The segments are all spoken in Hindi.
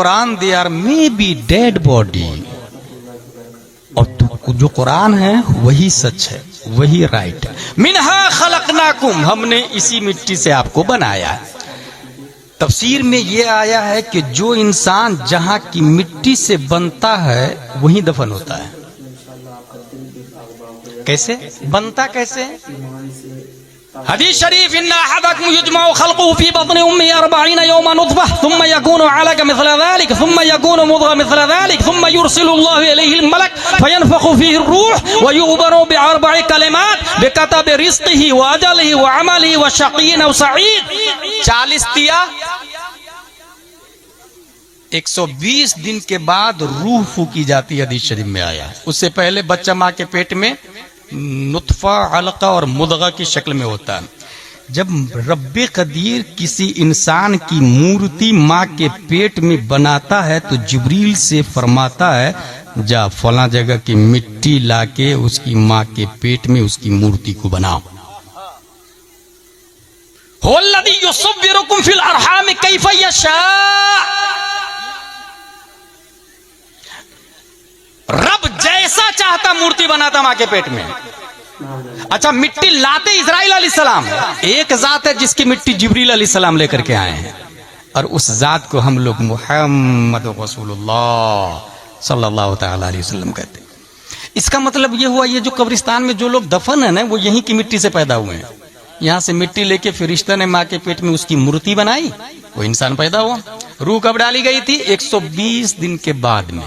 Quran they are maybe dead body, और तो जो कुरान है वही सच है, वही राइट है। मिनहा खलकनाकुम, हमने इसी मिट्टी से आपको बनाया है। तफसीर में ये आया है कि जो इंसान जहां की मिट्टी से बनता है वहीं दफन होता है। कैसे बनता, कैसे? हदीस शरीफ, इन्ना अहदकुम युजमउ खल्कुहु फी बत्नि उम्मिही 40 यौमन नुतफह थुम्मा यकूनु अलका मिस्ला ज़ालिक थुम्मा यकूनु मुद्ग़ह मिस्ला ज़ालिक थुम्मा युरसिलुल्लाहु इलैहि अल-मलक फयनफखु फीहि ar-रूह व युखबरू बि-4 कलिमात बिकतबि रिज़्क़िही व अजलिही व अमलिही व शक़िय्युन अव सईद। 40 तिया 120 दिन के बाद रूह फूकी जाती है, हदीस शरीफ में आया है। उससे पहले बच्चा माँ के पेट में नुतफा, अलका और मुद्गा की शक्ल में होता है। जब रब्बे कदीर किसी इंसान की मूर्ति माँ के पेट में बनाता है तो जिब्रील से फरमाता है, जा फला जगह की मिट्टी लाके उसकी माँ के पेट में उसकी मूर्ति को बनाओ। हुवल्लज़ी युसव्विरुकुम फिल अरहाम कैफ़ यशा, रब जैसा चाहता मूर्ति बनाता मां के पेट में। अच्छा, मिट्टी लाते इस्राइल अलैहिस्सलाम, एक जात है जिसकी मिट्टी जिब्रील अलैहिस्सलाम लेकर के आए हैं, और उस जात को हम लोग मुहम्मद रसूलुल्लाह सल्लल्लाहु तआला अलैहि वसल्लम कहते हैं। इसका मतलब ये हुआ, ये जो कब्रिस्तान में जो लोग दफन है ना, वो यहीं की मिट्टी से पैदा हुए हैं। यहाँ से मिट्टी लेके फरिश्ता ने माँ के पेट में उसकी मूर्ति बनाई, वो इंसान पैदा हुआ। रूह कब डाली गई थी? 120 दिन के बाद में।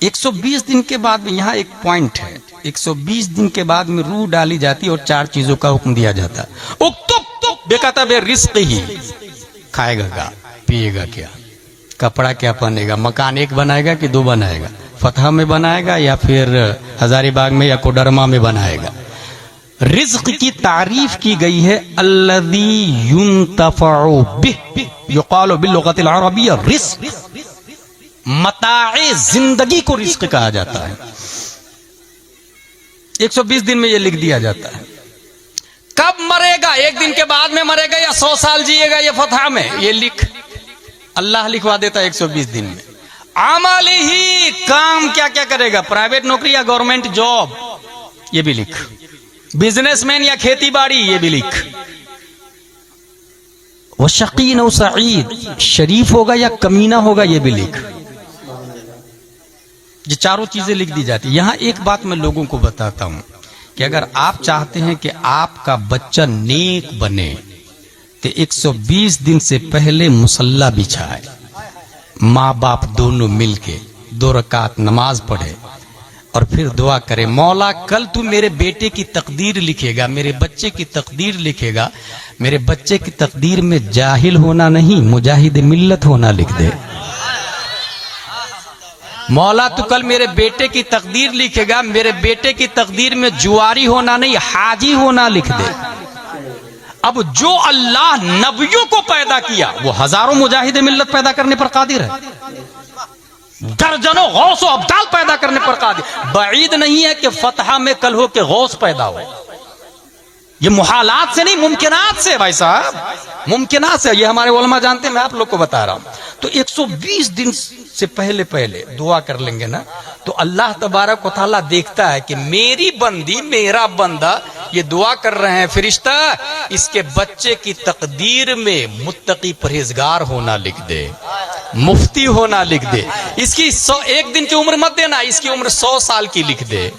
120 दिन के बाद में, यहाँ एक पॉइंट है, 120 दिन के बाद में रूह डाली जाती और 4 चीजों का हुक्म दिया जाता है। उक्तुब बेकतबे रिज़्क़िही, खाएगा क्या, पिएगा क्या, कपड़ा क्या पहनेगा, मकान एक बनाएगा कि 2 बनाएगा, फतह में बनाएगा या फिर हजारीबाग में या कोडरमा में बनाएगा। रिज़्क़ की तारीफ की गई है, अल्लज़ी युंतफ़अु बिह युक़ालु बिल-लुग़तिल अरबिय्या रिज़्क़, मताए जिंदगी को रिज़्क़ कहा जाता है। 120 दिन में ये लिख दिया जाता है। कब मरेगा, 1 दिन के बाद में मरेगा या 100 साल जिएगा, ये फतह में ये लिख, अल्लाह लिखवा देता है 120 दिन में। अमल ही, काम क्या क्या करेगा, प्राइवेट नौकरी या गवर्नमेंट जॉब, ये भी लिख। बिजनेसमैन या खेती बाड़ी, ये भी लिख। वो शकीन और सईद, शरीफ होगा या कमीना होगा, ये भी लिख। ये 4 चीजें लिख दी जाती है। यहां एक बात मैं लोगों को बताता हूं कि अगर आप चाहते हैं कि आपका बच्चा नेक बने तो 120 दिन से पहले मुसल्ला बिछाए, माँ बाप दोनों मिलके 2 रकात नमाज पढ़े और फिर दुआ करे, मौला कल तू मेरे बेटे की तकदीर लिखेगा, मेरे बच्चे की तकदीर लिखेगा, मेरे बच्चे की तकदीर में जाहिल होना नहीं, मुजाहिद मिल्लत होना लिख दे। मौला तू कल मेरे बेटे की तकदीर लिखेगा, मेरे बेटे की तकदीर में जुआरी होना नहीं, हाजी होना लिख दे। अब जो अल्लाह नबियों को पैदा किया वो हजारों मुजाहिद मिल्लत पैदा करने पर कादिर है, दर्जनों गौस व अब्दाल पैदा करने पर कादिर। बईद नहीं है कि फतह में कल हो के गौस पैदा हो, ये मुहालात से नहीं, मुमकिनात से भाई साहब, मुमकिनात से। ये हमारे उलमा जानते हैं, मैं आप लोग को बता रहा हूं। तो 120 दिन से पहले पहले दुआ कर लेंगे ना, तो अल्लाह तबारक व तआला देखता है कि मेरी बंदी, मेरा बंदा ये दुआ कर रहे हैं, फरिश्ता इसके बच्चे की तकदीर में मुत्तकी परहेजगार होना लिख दे, मुफ्ती होना लिख दे। इसकी 1 दिन की उम्र मत देना, इसकी उम्र 100 साल की लिख दे।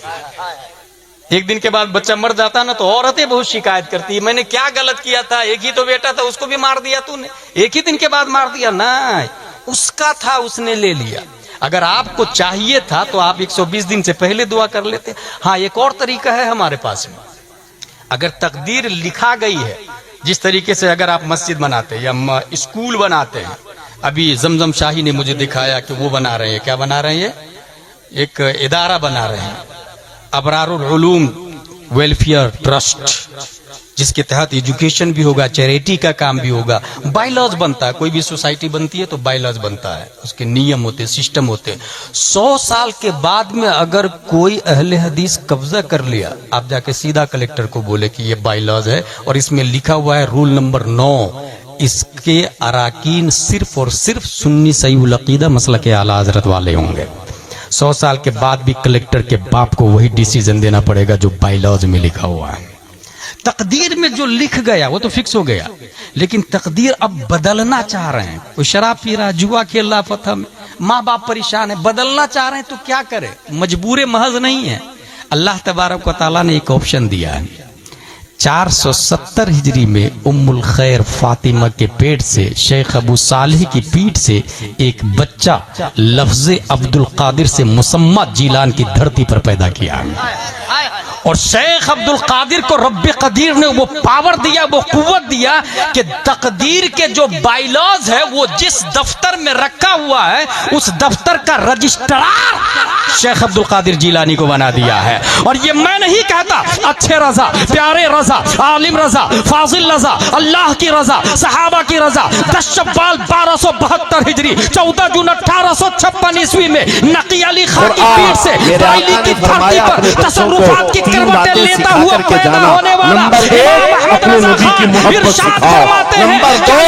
1 दिन के बाद बच्चा मर जाता ना तो औरतें बहुत शिकायत करती है, मैंने क्या गलत किया था, एक ही तो बेटा था, उसको भी मार दिया तूने, 1 ही दिन के बाद मार दिया। ना, उसका था, उसने ले लिया। अगर आपको चाहिए था तो आप 120 दिन से पहले दुआ कर लेते। हाँ, एक और तरीका है हमारे पास में, अगर तकदीर लिखा गई है, जिस तरीके से अगर आप मस्जिद बनाते हैं या स्कूल बनाते हैं, अभी जमजम शाही ने मुझे दिखाया कि वो बना रहे हैं, क्या बना रहे हैं, एक इदारा बना रहे हैं, अबरारुल उलूम वेलफेयर ट्रस्ट, जिसके तहत एजुकेशन भी होगा, चैरिटी का काम भी होगा, बायलॉज बनता है। कोई भी सोसाइटी बनती है तो बायलॉज बनता है, उसके नियम होते हैं, सिस्टम होते हैं। 100 साल के बाद में अगर कोई अहले हदीस कब्जा कर लिया, आप जाके सीधा कलेक्टर को बोले कि ये बायलॉज है और इसमें लिखा हुआ है रूल नंबर 9 इसके अराकीन सिर्फ और सिर्फ सुन्नी सहीहुल अकीदा मसलक के आला हजरत वाले होंगे। 100 साल के बाद भी कलेक्टर के बाप को वही डिसीजन देना पड़ेगा जो बाइलॉज में लिखा हुआ है। तकदीर में जो लिख गया वो तो फिक्स हो गया, लेकिन तकदीर अब बदलना चाह रहे हैं। कोई शराब पी रहा, जुआ खेल रहा, फतह में माँ बाप परेशान है, बदलना चाह रहे हैं तो क्या करे, मजबूर महज नहीं है। अल्लाह तबारक व तआला ने एक ऑप्शन दिया है। 470 हिजरी में उम्मुल खैर फातिमा के पेट से शेख अबू सालिह की पीठ से एक बच्चा लफ्ज़े अब्दुल कादिर से मुसम्मा जीलान की धरती पर पैदा किया। और शेख अब्दुल कादिर को रब्बे कदीर ने वो पावर दिया, वो कुव्वत दिया कि तकदीर के जो बाइलॉज है वो जिस दफ्तर में रखा हुआ है उस दफ्तर का रजिस्ट्रार शेख अब्दुल कादिर जीलानी को बना दिया है। और ये मैं नहीं कहता, अच्छे रजा, प्यारे रजा, आलिम रजा, फाजिल रजा, अल्लाह की रजा, सहाबा की रजा। 10 शव्वाल 1272 हिजरी 14 जून 1856 ईस्वी में नकी अली खान की पीठ से दिल्ली की धरती पर तसर्रुफात की करवटें लेता हुआ पैदा होने वाला अपने नबी की मोहब्बत सिखाओ। नंबर 2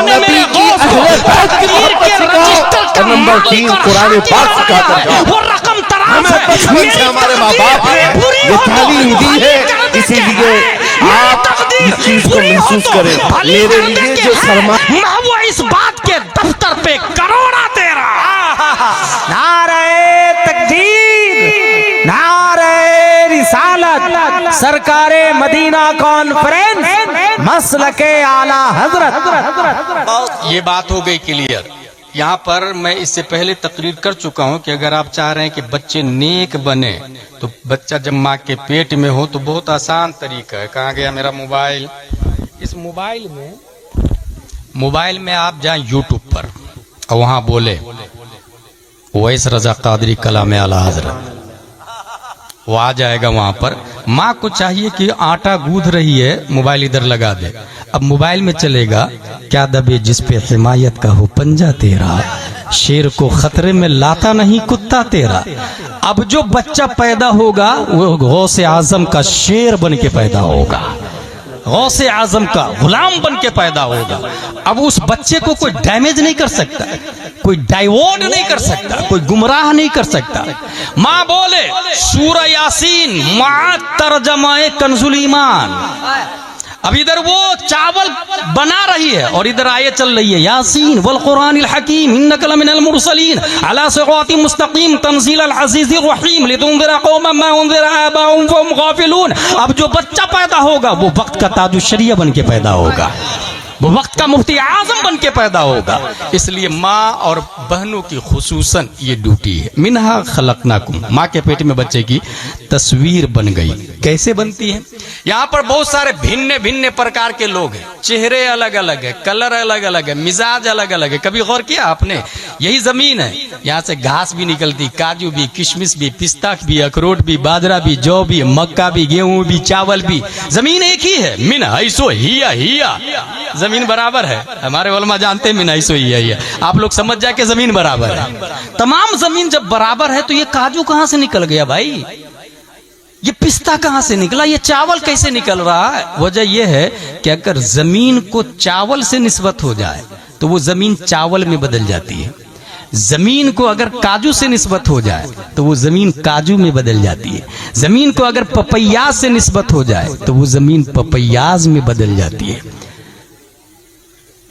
नबी की अहले बैत की मोहब्बत सिखाओ। और नंबर 3 कुरान पाक सिखाकर जाओ। वो रकम तराज हमें बचपन से हमारे माँ बाप ने ये तालीम दी है, इसीलिए आप इस चीज को महसूस करें। मेरे लिए जो सरमा वो इस बात के दफ्तर पे करोड़ा तेरा नारे तकदीर, नारे रिसालत, सरकारे मदीना कॉन्फ्रेंस, मसलके आला हजरत। ये बात हो गई क्लियर। यहाँ पर मैं इससे पहले तकरीर कर चुका हूँ कि अगर आप चाह रहे हैं कि बच्चे नेक बने तो बच्चा जब माँ के पेट में हो तो बहुत आसान तरीका है। कहाँ गया मेरा मोबाइल? इस मोबाइल में आप जाएं यूट्यूब पर और वहाँ बोले वैस रजा कादरी कलाम आला हजरत, वो आ जाएगा। वहां पर माँ को चाहिए कि आटा गूंथ रही है, मोबाइल इधर लगा दे। अब मोबाइल में चलेगा, क्या दबे जिस पे हिमायत का हो पंजा तेरा, शेर को खतरे में लाता नहीं कुत्ता तेरा। अब जो बच्चा पैदा होगा वो गौसे आजम का शेर बन के पैदा होगा, गौसे आजम का गुलाम बन के पैदा होगा। अब उस बच्चे को कोई डैमेज नहीं कर सकता, कोई डाइवर्ट नहीं कर सकता, कोई गुमराह नहीं कर सकता। माँ बोले सूरह यासीन मा तर्जमाए कंजुल ईमान। अब इधर वो चावल बना रही है और इधर आयत चल रही है यासीन वल कुरानिल हकीम इन्नका लमिनल मुरसलीन अला सिरातिम मुस्तकीम तंजीलल अजीजिर रहीम लितुनज़िरा कौमन मा उनज़िरा आबाउहुम फहुम गाफिलून। अब जो बच्चा पैदा होगा वो वक्त का ताजुल शरिया बन के पैदा होगा, वो वक्त का मुफ्ती आजम बन के पैदा होगा। इसलिए माँ और बहनों की खुसूसन ये ड्यूटी है। मिनहा खलकनाकुम, माँ के पेट में बच्चे की तस्वीर बन गई। कैसे बनती है? यहाँ पर बहुत सारे भिन्न भिन्न प्रकार के लोग हैं, चेहरे अलग अलग है, कलर अलग अलग है, मिजाज अलग अलग है। कभी गौर किया आपने? यही जमीन है, यहाँ से घास भी निकलती, काजू भी, किशमिश भी, पिस्ता भी, अखरोट भी, बाजरा भी, जौ भी, मक्का भी, गेहूं भी, चावल भी। जमीन एक ही है। मिन हैसो हिया हिया, जमीन बराबर है। हमारे उलमा जानते हैं मिन हैसो हिया हिया। आप लोग समझ जाए कि जमीन बराबर है। तमाम जमीन जब बराबर है तो ये काजू कहां से निकल गया भाई? ये पिस्ता कहां से निकला? ये चावल कैसे निकल रहा है? वजह यह है कि अगर जमीन को चावल से निस्बत हो जाए तो वो जमीन चावल में बदल जाती है। जमीन को अगर काजू से निस्बत हो जाए तो वो जमीन काजू में बदल जाती है। जमीन को अगर पपैयाज से निस्बत हो जाए तो वो जमीन पपैयाज में बदल जाती है।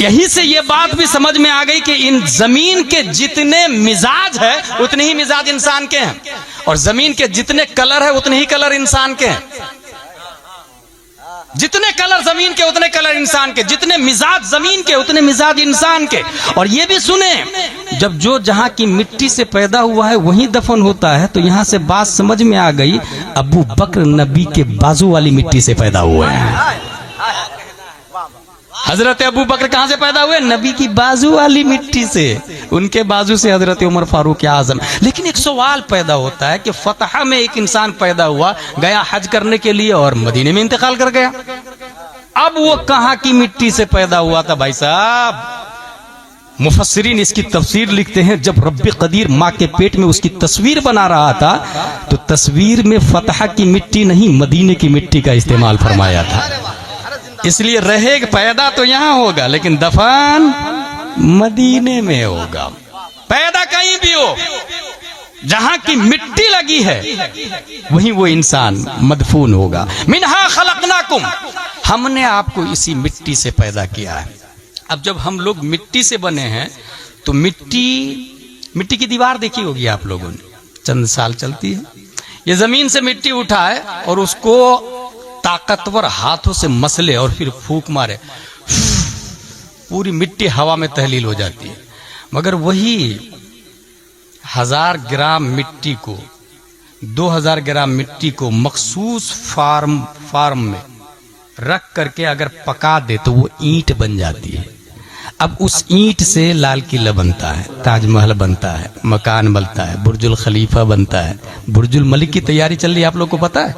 यही से ये बात भी समझ में आ गई कि इन जमीन के जितने मिजाज है उतने ही मिजाज इंसान के हैं, और जमीन के जितने कलर है उतने ही कलर इंसान के हैं। जितने कलर जमीन के उतने कलर इंसान के, जितने मिजाज जमीन के उतने मिजाज इंसान के। और ये भी सुने, जब जो जहां की मिट्टी से पैदा हुआ है वहीं दफन होता है, तो यहां से बात समझ में आ गई, अबू बकर नबी के बाजू वाली मिट्टी से पैदा हुए हैं। हजरत अबू बकर कहां से पैदा हुए? नबी की बाजू वाली मिट्टी से। उनके बाजू से हजरत उमर फारूक आजम। लेकिन एक सवाल पैदा होता है कि फतह में एक इंसान पैदा हुआ, गया हज करने के लिए और मदीने में इंतकाल कर गया। अब वो कहां की मिट्टी से पैदा हुआ था भाई साहब? मुफस्सिरीन इसकी तफसीर लिखते हैं, जब रब्बे कदीर माँ के पेट में उसकी तस्वीर बना रहा था तो तस्वीर में फतह की मिट्टी नहीं मदीने की मिट्टी का इस्तेमाल फरमाया था। इसलिए रहे पैदा तो यहां होगा लेकिन दफन मदीने में होगा। पैदा कहीं भी हो, जहां की मिट्टी लगी है वहीं वो इंसान मदफून होगा। मिनहा खलकनाकुम, हमने आपको इसी मिट्टी से पैदा किया है। अब जब हम लोग मिट्टी से बने हैं तो मिट्टी की दीवार देखी होगी आप लोगों ने, चंद साल चलती है। ये जमीन से मिट्टी उठाए और उसको ताकतवर हाथों से मसले और फिर फूंक मारे, पूरी मिट्टी हवा में तहलील हो जाती है। मगर वही 1000 ग्राम मिट्टी को, 2000 ग्राम मिट्टी को मखसूस फार्म में रख करके अगर पका दे तो वो ईंट बन जाती है। अब उस ईंट से लाल किला बनता है, ताजमहल बनता है, मकान बनता है, बुर्जुल खलीफा बनता है। बुर्जुल मलिक की तैयारी चल रही है, आप लोग को पता है?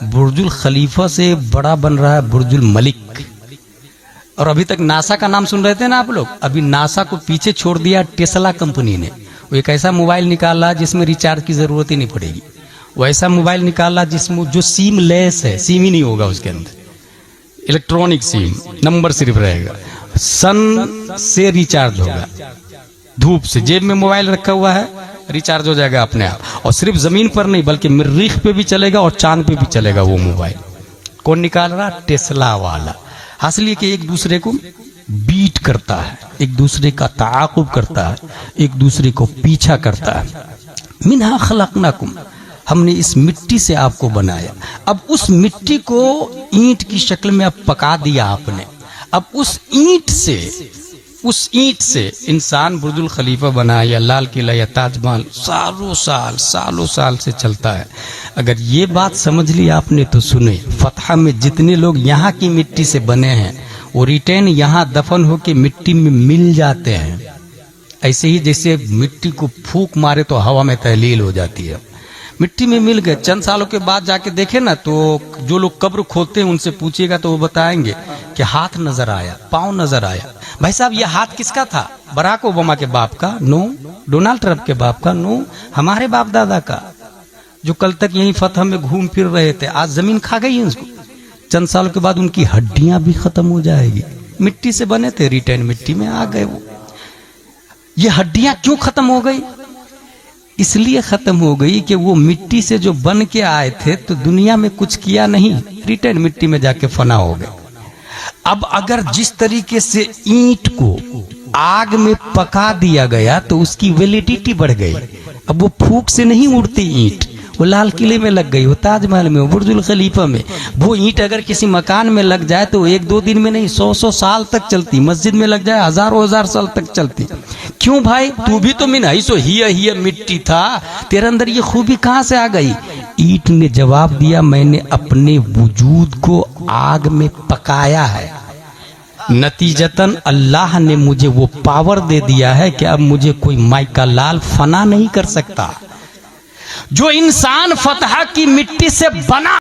बुर्जुल खलीफा से बड़ा बन रहा है बुर्जुल मलिक। और अभी तक नासा का नाम सुन रहे थे ना आप लोग, अभी नासा को पीछे छोड़ दिया टेस्ला कंपनी ने। वो एक ऐसा मोबाइल निकाला जिसमें रिचार्ज की जरूरत ही नहीं पड़ेगी। वो ऐसा मोबाइल निकाला जिसमें जो सिम लेस है, सिम ही नहीं होगा उसके अंदर, इलेक्ट्रॉनिक सिम, नंबर सिर्फ रहेगा। सन से रिचार्ज होगा, धूप से, जेब में मोबाइल रखा हुआ है, रिचार्ज हो जाएगा अपने आप। और सिर्फ जमीन पर नहीं बल्कि मरीख पे भी चलेगा और चांद पे भी चलेगा वो मोबाइल। कौन निकाल रहा? टेस्ला वाला। हासिल ये कि एक दूसरे को बीट करता है, एक दूसरे का ताक़ुब करता है, एक दूसरे को पीछा करता है। मिन्हा खलकनाकुम, हमने इस मिट्टी से आपको बनाया। अब उस मिट्टी को ईंट की शक्ल में अब पका दिया आपने। अब उस ईंट से इंसान बुर्जुल खलीफा बना या लाल किला या ताजमहल सालों साल से चलता है। अगर ये बात समझ ली आपने तो सुने, फतह में जितने लोग यहाँ की मिट्टी से बने हैं वो रिटर्न यहाँ दफन होके मिट्टी में मिल जाते हैं। ऐसे ही जैसे मिट्टी को फूंक मारे तो हवा में तहलील हो जाती है, मिट्टी में मिल गए। चंद सालों के बाद जाके देखे ना तो जो लोग कब्र खोदते हैं उनसे पूछिएगा तो वो बताएंगे कि हाथ नजर आया, पांव नजर आया। भाई साहब ये हाथ किसका था? बराक ओबामा के बाप का? नो। डोनाल्ड ट्रंप के बाप का? नो। हमारे बाप दादा का, जो कल तक यहीं फतह में घूम फिर रहे थे। आज जमीन खा गई है उसको। चंद सालों के बाद उनकी हड्डियां भी खत्म हो जाएगी। मिट्टी से बने थे, रिटर्न मिट्टी में आ गए वो। ये हड्डियां क्यों खत्म हो गई? इसलिए खत्म हो गई कि वो मिट्टी से जो बन के आए थे तो दुनिया में कुछ किया नहीं, रिटर्न मिट्टी में जाके फना हो गए। अब अगर जिस तरीके से ईंट को आग में पका दिया गया तो उसकी वैलिडिटी बढ़ गई। अब वो फूंक से नहीं उड़ती ईंट, वो लाल किले में लग गई, वो ताजमहल में, वो बुर्जुल खलीफा में। वो ईंट अगर किसी मकान में लग जाए तो 1-2 दिन में नहीं 100 साल तक चलती। मस्जिद में लग जाए हज़ार साल तक चलती। क्यों भाई? तू भी तो मिन सो हिया मिट्टी था, तेरे अंदर ये खूबी कहां से आ गई? ईंट ने जवाब दिया, मैंने अपने वजूद को आग में पकाया है। नतीजतन अल्लाह ने मुझे वो पावर दे दिया है कि अब मुझे कोई माइका लाल फना नहीं कर सकता। जो इंसान फतह की मिट्टी से बना